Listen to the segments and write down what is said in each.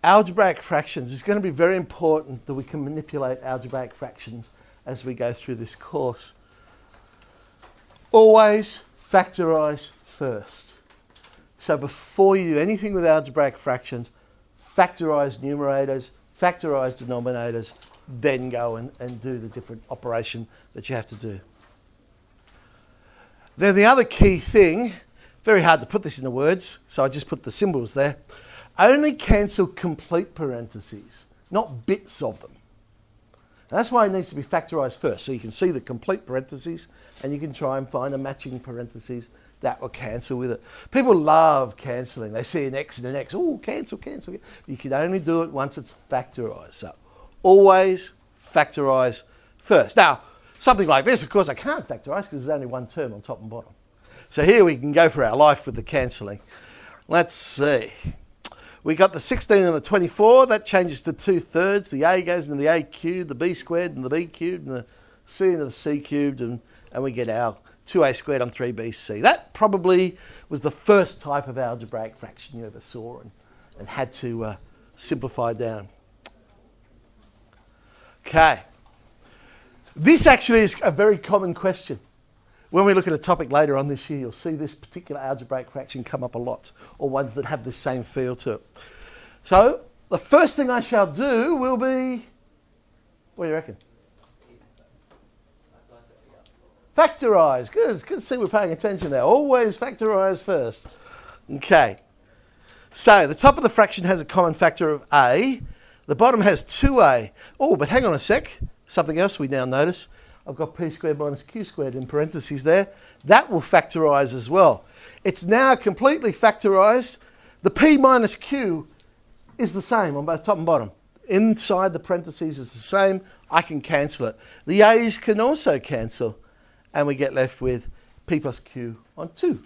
algebraic fractions. It's going to be very important that we can manipulate algebraic fractions as we go through this course. Always factorise first. So before you do anything with algebraic fractions, factorise numerators, factorise denominators, then go and do the different operation that you have to do. Then the other key thing, very hard to put this into words, so I just put the symbols there. Only cancel complete parentheses, not bits of them. And that's why it needs to be factorised first, so you can see the complete parentheses and you can try and find a matching parentheses that will cancel with it. People love cancelling. They see an X and an X. Oh, cancel, cancel. You can only do it once it's factorised. So always factorise first. Now, something like this, of course, I can't factorise because there's only one term on top and bottom. So here we can go for our life with the cancelling. Let's see. We got the 16 and the 24. That changes to 2/3. The A goes into the A cubed, the B squared and the B cubed, and the C into the C cubed, and we get our 2A squared on 3BC. That probably was the first type of algebraic fraction you ever saw and had to simplify down. Okay. This actually is a very common question. When we look at a topic later on this year, you'll see this particular algebraic fraction come up a lot, or ones that have the same feel to it. So, the first thing I shall do will be, what do you reckon? Factorise. Good. It's good to see we're paying attention there. Always factorise first. Okay. So, the top of the fraction has a common factor of A. The bottom has 2A. Oh, but hang on a sec. Something else we now notice. I've got P squared minus Q squared in parentheses there. That will factorise as well. It's now completely factorised. The P minus Q is the same on both top and bottom. Inside the parentheses is the same. I can cancel it. The A's can also cancel. And we get left with P plus Q on 2.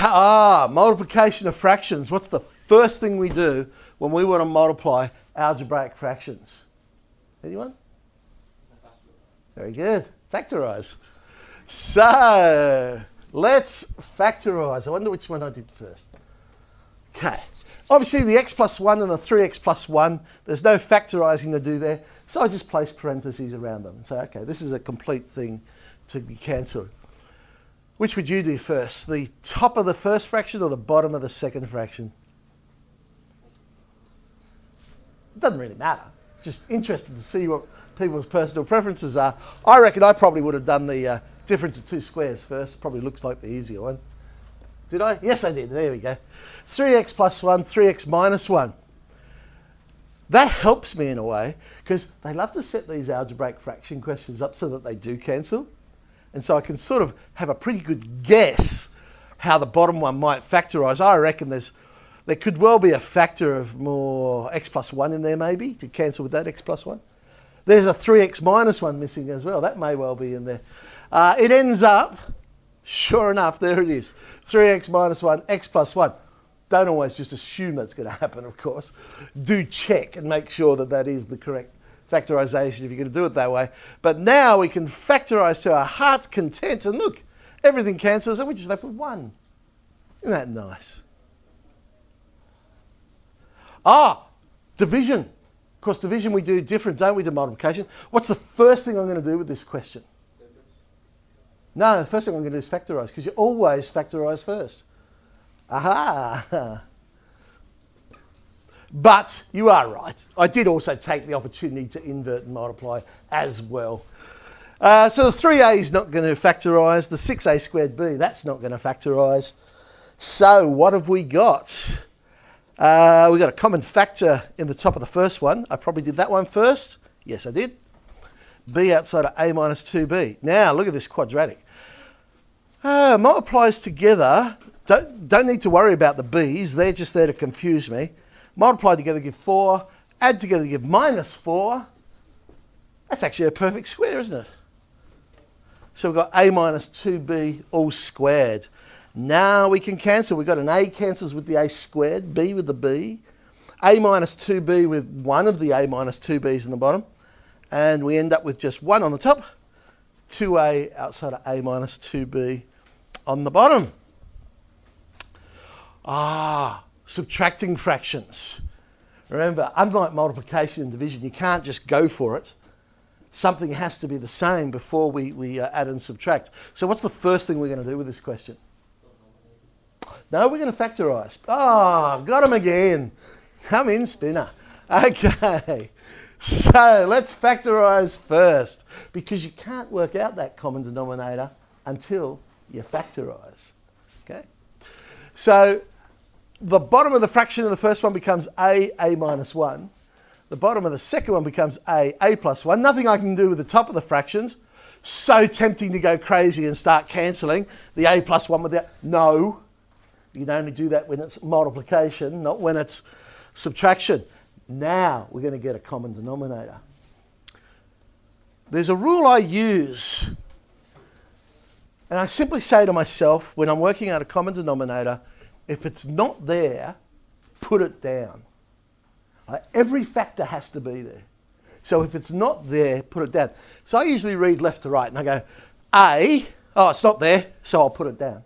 Multiplication of fractions. What's the first thing we do when we want to multiply algebraic fractions? Anyone? Very good. Factorise. So, let's factorise. I wonder which one I did first. Okay. Obviously, the x plus 1 and the 3x plus 1, there's no factorising to do there. So I just place parentheses around them and say, okay, this is a complete thing to be cancelled. Which would you do first? The top of the first fraction or the bottom of the second fraction? It doesn't really matter. Just interested to see what people's personal preferences are. I reckon I probably would have done the difference of two squares first. Probably looks like the easier one. Did I? Yes, I did. There we go. 3x plus 1, 3x minus 1. That helps me in a way because they love to set these algebraic fraction questions up so that they do cancel. And so I can sort of have a pretty good guess how the bottom one might factorise. I reckon there could well be a factor of more x plus 1 in there maybe to cancel with that x plus 1. There's a 3x minus 1 missing as well. That may well be in there. It ends up, sure enough, there it is. 3x minus 1, x plus 1. Don't always just assume that's going to happen, of course. Do check and make sure that that is the correct factorisation if you're going to do it that way. But now we can factorise to our heart's content. And look, everything cancels and we're just left with 1. Isn't that nice? Division. Of course, division we do different, don't we, to multiplication. What's the first thing I'm going to do with this question? No, the first thing I'm going to do is factorise because you always factorise first. Aha! But you are right. I did also take the opportunity to invert and multiply as well. So the 3a is not going to factorise. The 6a squared b, that's not going to factorise. So what have we got? We've got a common factor in the top of the first one. I probably did that one first. Yes, I did. B outside of a minus 2b. Now, look at this quadratic. Multiplies together. Don't need to worry about the b's. They're just there to confuse me. Multiply together give 4. Add together give minus 4. That's actually a perfect square, isn't it? So we've got a minus 2b all squared. Now we can cancel. We've got an a cancels with the a squared, b with the b, a minus 2b with one of the a minus 2b's in the bottom, and we end up with just 1 on the top, 2a outside of a minus 2b on the bottom. Subtracting fractions. Remember, unlike multiplication and division, you can't just go for it. Something has to be the same before we add and subtract. So what's the first thing we're going to do with this question? No, we're going to factorise. Got him again. Come in, spinner. Okay. So let's factorise first, because you can't work out that common denominator until you factorise. Okay? So the bottom of the fraction of the first one becomes a minus 1. The bottom of the second one becomes a plus 1. Nothing I can do with the top of the fractions. So tempting to go crazy and start cancelling the a plus 1 with the... No. You can only do that when it's multiplication, not when it's subtraction. Now we're going to get a common denominator. There's a rule I use, and I simply say to myself when I'm working out a common denominator, if it's not there, put it down. Every factor has to be there. So if it's not there, put it down. So I usually read left to right and I go, it's not there, so I'll put it down.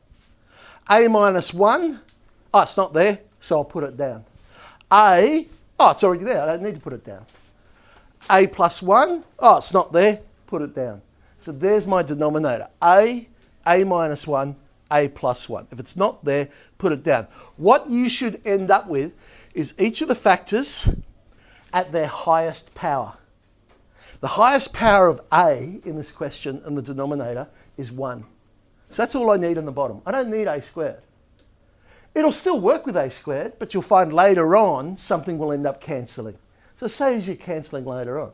A minus 1, it's not there, so I'll put it down. It's already there, I don't need to put it down. A plus 1, it's not there, put it down. So there's my denominator, A minus 1, A plus 1. If it's not there, put it down. What you should end up with is each of the factors at their highest power. The highest power of A in this question and the denominator is 1. So that's all I need on the bottom. I don't need A squared. It'll still work with A squared, but you'll find later on something will end up cancelling. So say as you're cancelling later on,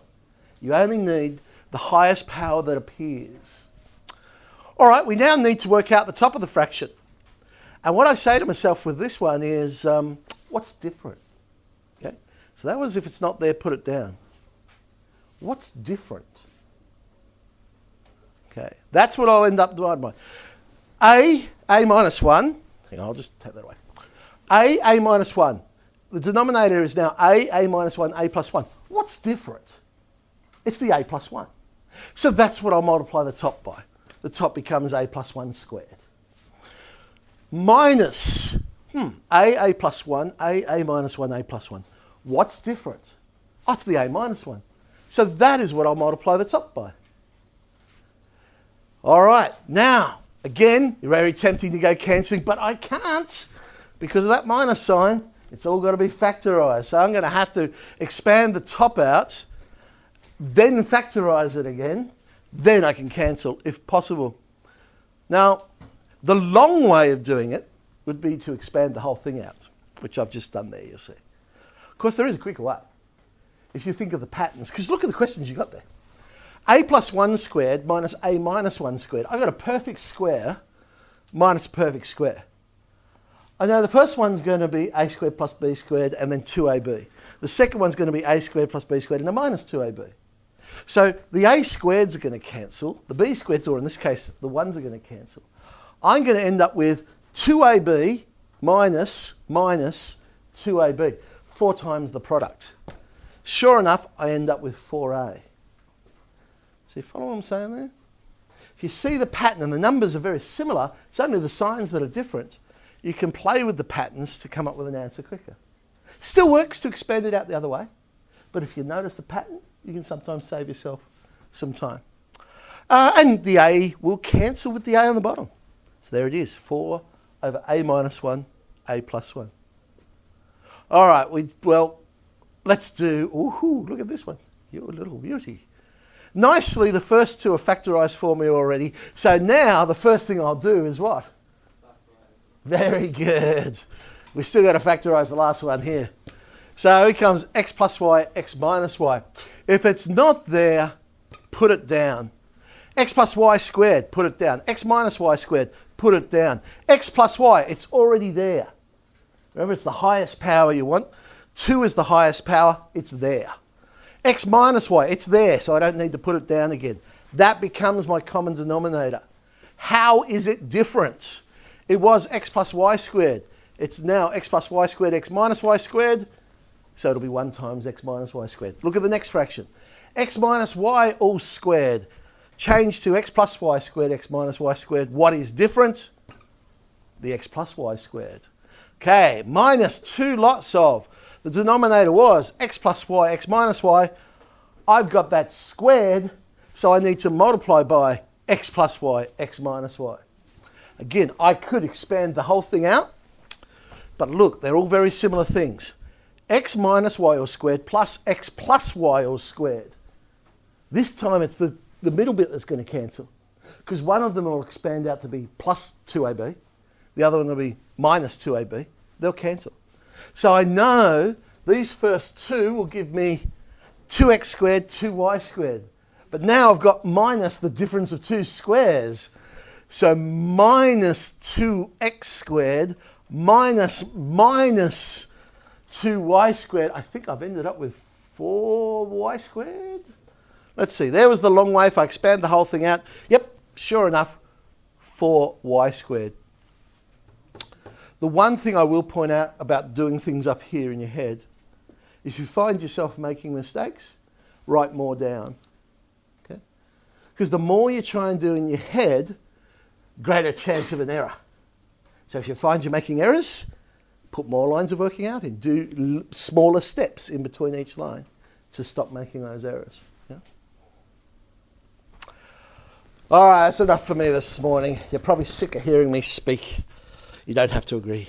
you only need the highest power that appears. All right, we now need to work out the top of the fraction. And what I say to myself with this one is, what's different? Okay, so that was if it's not there, put it down. What's different? Okay, that's what I'll end up dividing by. A minus 1. Hang on, I'll just take that away. A minus 1. The denominator is now A minus 1, A plus 1. What's different? It's the A plus 1. So that's what I'll multiply the top by. The top becomes A plus 1 squared. Minus A plus 1, A minus 1, A plus 1. What's different? It's the A minus 1. So that is what I'll multiply the top by. All right, now, again, very tempting to go cancelling, but I can't because of that minus sign. It's all got to be factorised. So I'm going to have to expand the top out, then factorise it again. Then I can cancel if possible. Now, the long way of doing it would be to expand the whole thing out, which I've just done there, you'll see. Of course, there is a quicker way. If you think of the patterns, because look at the questions you got there. A plus 1 squared minus A minus 1 squared. I've got a perfect square minus a perfect square. I know the first one's going to be A squared plus B squared and then 2AB. The second one's going to be A squared plus B squared and a minus 2AB. So the A squareds are going to cancel. The B squareds, or in this case, the 1s are going to cancel. I'm going to end up with 2AB minus 2AB. 4 times the product. Sure enough, I end up with 4A. So you follow what I'm saying there? If you see the pattern and the numbers are very similar, it's only the signs that are different. You can play with the patterns to come up with an answer quicker. Still works to expand it out the other way, but if you notice the pattern, you can sometimes save yourself some time. And the A will cancel with the A on the bottom. So there it is, 4 over A minus 1, A plus 1. All right, let's do, look at this one. You're a little beauty. Nicely, the first two are factorised for me already. So now the first thing I'll do is what? Factorise. Very good. We've still got to factorise the last one here. So here comes x plus y, x minus y. If it's not there, put it down. X plus y squared, put it down. X minus y squared, put it down. X plus y, it's already there. Remember, it's the highest power you want. 2 is the highest power, it's there. X minus y, it's there, so I don't need to put it down again. That becomes my common denominator. How is it different? It was x plus y squared. It's now x plus y squared, x minus y squared. So it'll be 1 times x minus y squared. Look at the next fraction. X minus y all squared. Change to x plus y squared, x minus y squared. What is different? The x plus y squared. Okay, minus 2 lots of. The denominator was x plus y, x minus y. I've got that squared, so I need to multiply by x plus y, x minus y. Again, I could expand the whole thing out, but look, they're all very similar things. X minus y all squared plus x plus y all squared. This time it's the middle bit that's going to cancel, because one of them will expand out to be plus 2ab, the other one will be minus 2ab. They'll cancel. So I know these first two will give me 2x squared, 2y squared. But now I've got minus the difference of two squares. So minus 2x squared minus 2y squared. I think I've ended up with 4y squared. Let's see. There was the long way. If I expand the whole thing out, yep, sure enough, 4y squared. The one thing I will point out about doing things up here in your head, if you find yourself making mistakes, write more down. Okay? Because the more you try and do in your head, greater chance of an error. So if you find you're making errors, put more lines of working out in. Do smaller steps in between each line to stop making those errors. Yeah? All right, that's enough for me this morning. You're probably sick of hearing me speak. You don't have to agree.